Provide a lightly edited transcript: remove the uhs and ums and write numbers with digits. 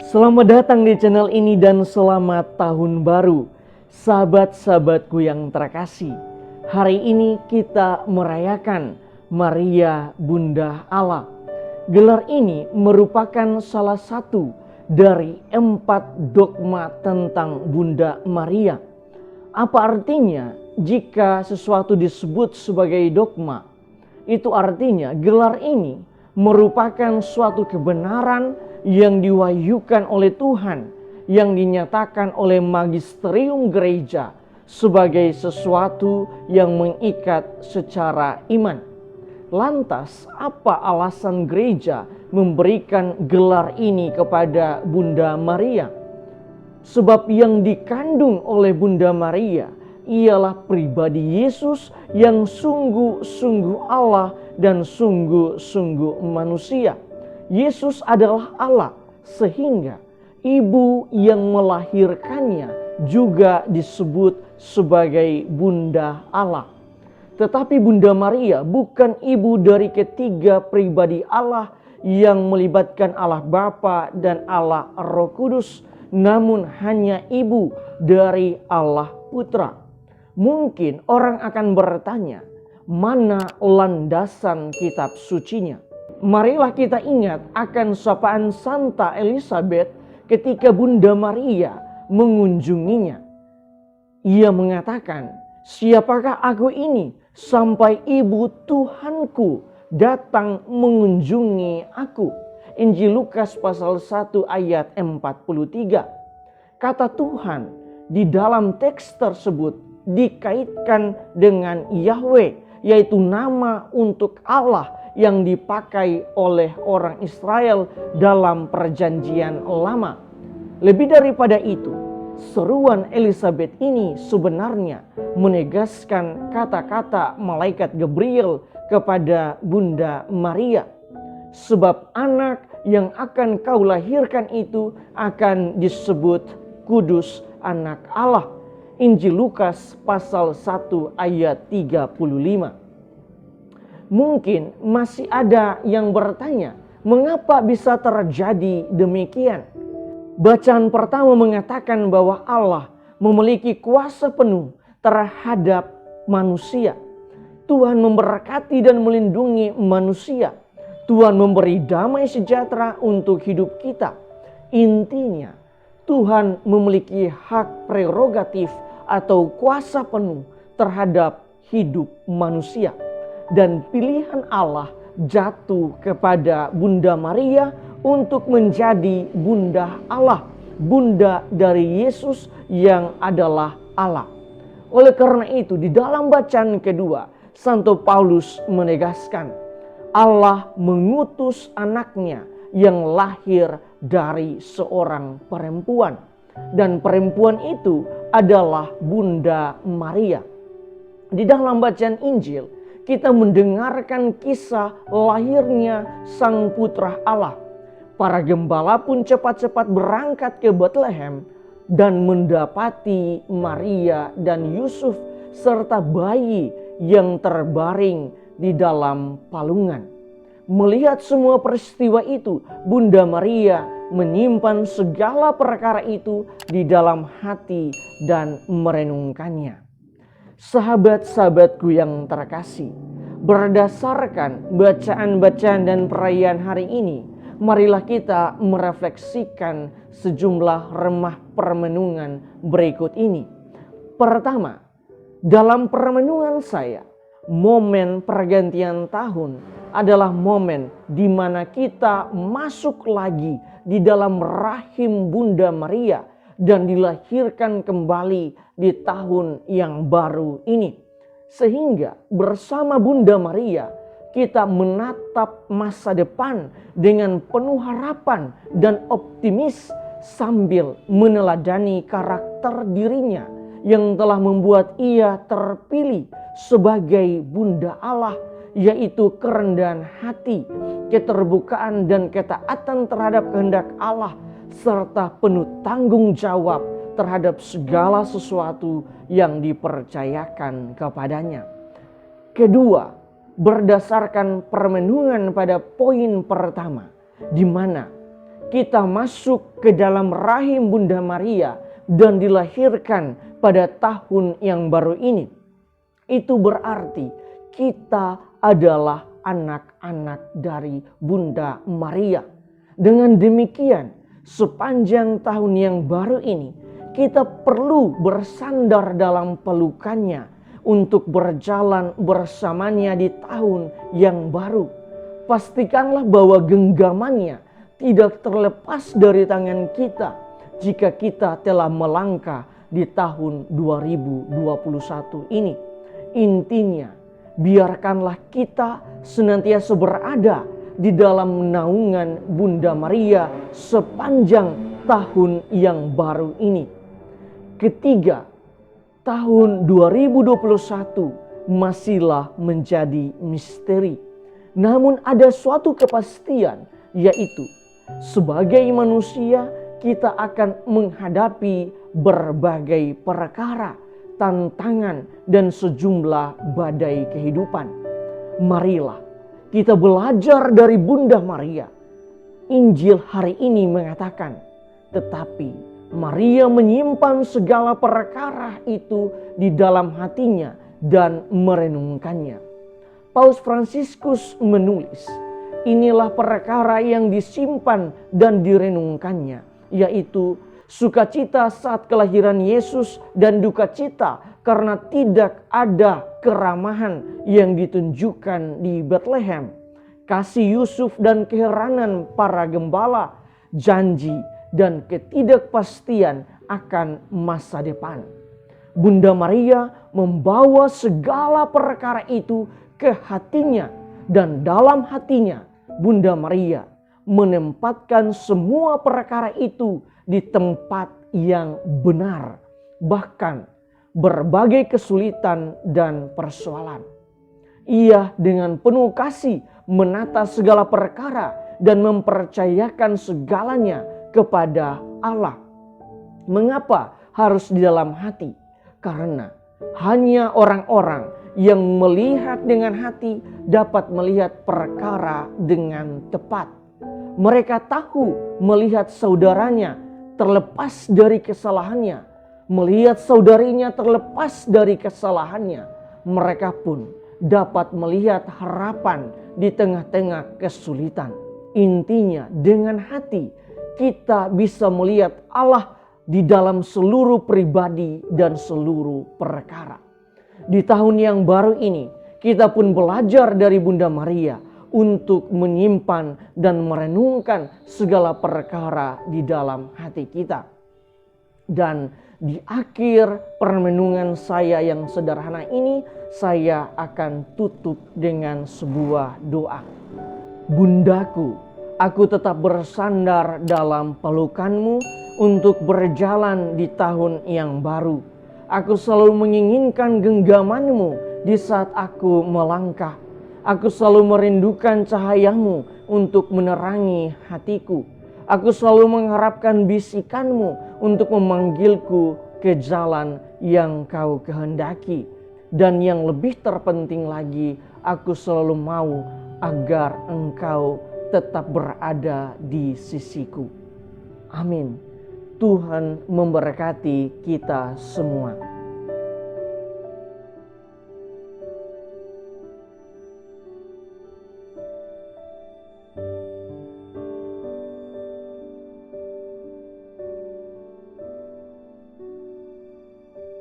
Selamat datang di channel ini dan selamat tahun baru, sahabat-sahabatku yang terkasih. Hari ini kita merayakan Maria Bunda Allah. Gelar ini merupakan salah satu dari 4 dogma tentang Bunda Maria. Apa artinya jika sesuatu disebut sebagai dogma? Itu artinya gelar ini merupakan suatu kebenaran yang diwahyukan oleh Tuhan, yang dinyatakan oleh magisterium gereja sebagai sesuatu yang mengikat secara iman. Lantas, apa alasan gereja memberikan gelar ini kepada Bunda Maria? Sebab yang dikandung oleh Bunda Maria ialah pribadi Yesus yang sungguh-sungguh Allah dan sungguh-sungguh manusia. Yesus adalah Allah, sehingga ibu yang melahirkannya juga disebut sebagai Bunda Allah. Tetapi Bunda Maria bukan ibu dari ketiga pribadi Allah yang melibatkan Allah Bapa dan Allah Roh Kudus, namun hanya ibu dari Allah Putra. Mungkin orang akan bertanya, mana landasan kitab sucinya? Marilah kita ingat akan sapaan Santa Elizabeth ketika Bunda Maria mengunjunginya. Ia mengatakan, "Siapakah aku ini sampai ibu Tuhanku datang mengunjungi aku?" Injil Lukas pasal 1 ayat 43. Kata Tuhan di dalam teks tersebut dikaitkan dengan Yahweh, yaitu nama untuk Allah yang dipakai oleh orang Israel dalam perjanjian lama. Lebih daripada itu, seruan Elizabeth ini sebenarnya menegaskan kata-kata malaikat Gabriel kepada Bunda Maria. Sebab anak yang akan kau lahirkan itu akan disebut kudus, anak Allah. Injil Lukas pasal 1 ayat 35. Mungkin masih ada yang bertanya, mengapa bisa terjadi demikian? Bacaan pertama mengatakan bahwa Allah memiliki kuasa penuh terhadap manusia. Tuhan memberkati dan melindungi manusia. Tuhan memberi damai sejahtera untuk hidup kita. Intinya, Tuhan memiliki hak prerogatif atau kuasa penuh terhadap hidup manusia. Dan pilihan Allah jatuh kepada Bunda Maria untuk menjadi Bunda Allah, Bunda dari Yesus yang adalah Allah. Oleh karena itu, di dalam bacaan kedua, Santo Paulus menegaskan Allah mengutus anaknya yang lahir dari seorang perempuan, dan perempuan itu adalah Bunda Maria. Di dalam bacaan Injil kita mendengarkan kisah lahirnya Sang Putra Allah. Para gembala pun cepat-cepat berangkat ke Bethlehem dan mendapati Maria dan Yusuf serta bayi yang terbaring di dalam palungan. Melihat semua peristiwa itu, Bunda Maria menyimpan segala perkara itu di dalam hati dan merenungkannya. Sahabat-sahabatku yang terkasih, berdasarkan bacaan-bacaan dan perayaan hari ini, marilah kita merefleksikan sejumlah remah permenungan berikut ini. Pertama, dalam permenungan saya, momen pergantian tahun adalah momen di mana kita masuk lagi di dalam rahim Bunda Maria dan dilahirkan kembali di tahun yang baru ini. Sehingga bersama Bunda Maria kita menatap masa depan dengan penuh harapan dan optimis sambil meneladani karakter dirinya yang telah membuat ia terpilih sebagai Bunda Allah, yaitu kerendahan hati, keterbukaan dan ketaatan terhadap kehendak Allah, serta penuh tanggung jawab terhadap segala sesuatu yang dipercayakan kepadanya. Kedua, berdasarkan permenungan pada poin pertama, di mana kita masuk ke dalam rahim Bunda Maria dan dilahirkan pada tahun yang baru ini. Itu berarti kita adalah anak-anak dari Bunda Maria. Dengan demikian, sepanjang tahun yang baru ini, kita perlu bersandar dalam pelukannya untuk berjalan bersamanya di tahun yang baru. Pastikanlah bahwa genggamannya tidak terlepas dari tangan kita jika kita telah melangkah di tahun 2021 ini. Intinya, biarkanlah kita senantiasa berada di dalam naungan Bunda Maria sepanjang tahun yang baru ini. Ketiga, tahun 2021 masihlah menjadi misteri. Namun ada suatu kepastian, yaitu sebagai manusia kita akan menghadapi berbagai perkara, tantangan, dan sejumlah badai kehidupan. Marilah kita belajar dari Bunda Maria. Injil hari ini mengatakan, tetapi Maria menyimpan segala perkara itu di dalam hatinya dan merenungkannya. Paus Fransiskus menulis, inilah perkara yang disimpan dan direnungkannya, yaitu sukacita saat kelahiran Yesus dan dukacita karena tidak ada keramahan yang ditunjukkan di Bethlehem, kasih Yusuf dan keheranan para gembala, janji dan ketidakpastian akan masa depan. Bunda Maria membawa segala perkara itu ke hatinya, dan dalam hatinya Bunda Maria menempatkan semua perkara itu di tempat yang benar, bahkan berbagai kesulitan dan persoalan. Ia dengan penuh kasih menata segala perkara dan mempercayakan segalanya kepada Allah. Mengapa harus di dalam hati? Karena hanya orang-orang yang melihat dengan hati dapat melihat perkara dengan tepat. Mereka tahu melihat saudaranya terlepas dari kesalahannya, melihat saudarinya terlepas dari kesalahannya. Mereka pun dapat melihat harapan di tengah-tengah kesulitan. Intinya, dengan hati kita bisa melihat Allah di dalam seluruh pribadi dan seluruh perkara. Di tahun yang baru ini, kita pun belajar dari Bunda Maria untuk menyimpan dan merenungkan segala perkara di dalam hati kita. Dan di akhir permenungan saya yang sederhana ini, saya akan tutup dengan sebuah doa. Bundaku, aku tetap bersandar dalam pelukanmu untuk berjalan di tahun yang baru. Aku selalu menginginkan genggamanmu di saat aku melangkah. Aku selalu merindukan cahayamu untuk menerangi hatiku. Aku selalu mengharapkan bisikanmu untuk memanggilku ke jalan yang kau kehendaki. Dan yang lebih terpenting lagi, aku selalu mau agar engkau tetap berada di sisiku. Amin. Tuhan memberkati kita semua.